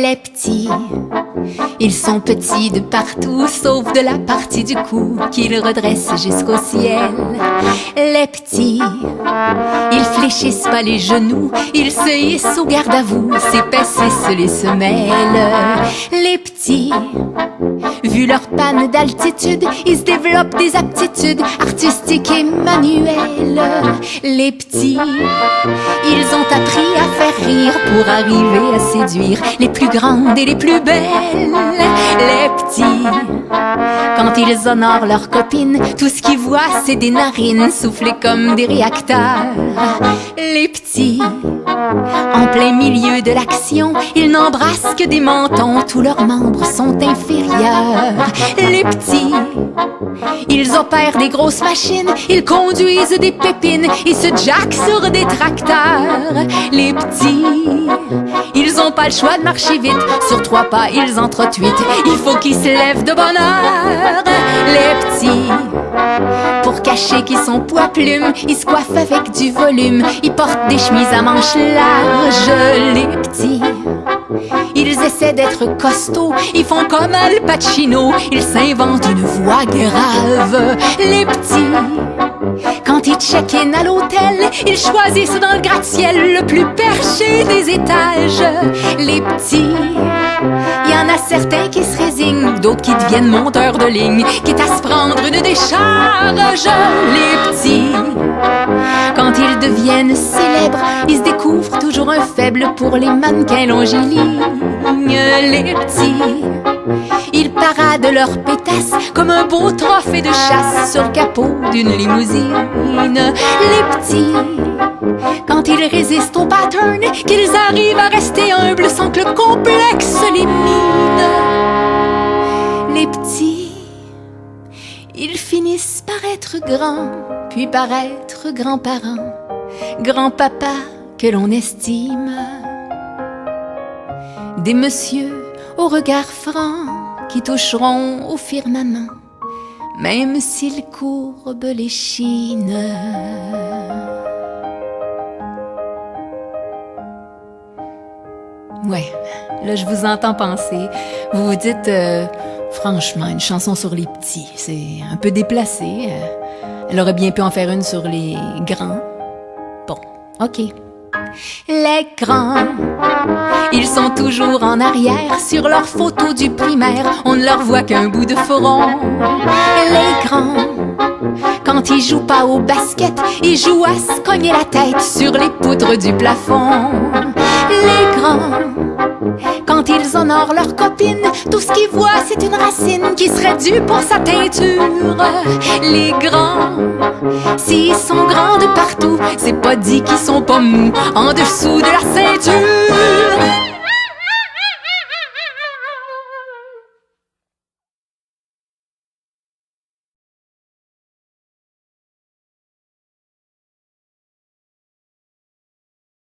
Les petits, ils sont petits de partout, sauf de la partie du cou qu'ils redressent jusqu'au ciel. Les petits, ils fléchissent pas les genoux, ils se hissent au garde à vous, s'épaississent les semelles. Les petits, vu leur panne d'altitude, ils se développent des aptitudes artistiques et manuelles. Les petits, ils ont appris à faire rire pour arriver à séduire les plus grandes et les plus belles. Les petits, quand ils honorent leurs copines, tout ce qu'ils voient c'est des narines soufflées comme des réacteurs. Les petits, en plein milieu de l'action, ils n'embrassent que des mentons, tous leurs membres sont inférieurs. Les petits, ils opèrent des grosses machines, ils conduisent des pépines, ils se jackent sur des tracteurs. Les petits, ils ont pas le choix de marcher vite, sur 3 pas ils en trottent 8, il faut qu'ils se lèvent de bonne heure. Les petits, pour cacher qu'ils sont poids plumes, ils se coiffent avec du volume, ils portent des chemises à manches larges. Les petits, ils essaient d'être costauds, ils font comme Al Pacino, ils s'inventent une voix grave. Les petits, quand ils check-in à l'hôtel, ils choisissent dans le gratte-ciel le plus perché des étages. Les petits, y en a certains qui se résignent, d'autres qui deviennent monteurs de ligne, quitte à se prendre une décharge. Les petits, quand ils deviennent célèbres, ils se découvrent toujours un faible pour les mannequins longilignes. Les petits, ils paradent leurs pétasses comme un beau trophée de chasse sur le capot d'une limousine. Les petits, quand ils résistent au pattern, qu'ils arrivent à rester humbles sans que le complexe les mine. Les petits, ils finissent par être grands, puis par être grands-parents, grands-papas que l'on estime. Des messieurs au regard franc qui toucheront au firmament, même s'ils courbent l'échine. Ouais, là je vous entends penser. Vous vous dites, franchement, une chanson sur les petits, c'est un peu déplacé. Elle aurait bien pu en faire une sur les grands. Bon, ok. Les grands, ils sont toujours en arrière sur leurs photos du primaire, on ne leur voit qu'un bout de front. Les grands, quand ils jouent pas au basket, ils jouent à se cogner la tête sur les poutres du plafond. Les grands, quand ils honorent leur copine, tout ce qu'ils voient c'est une racine qui serait due pour sa teinture. Les grands, s'ils sont grands de partout, c'est pas dit qu'ils sont pas mous en dessous de la ceinture.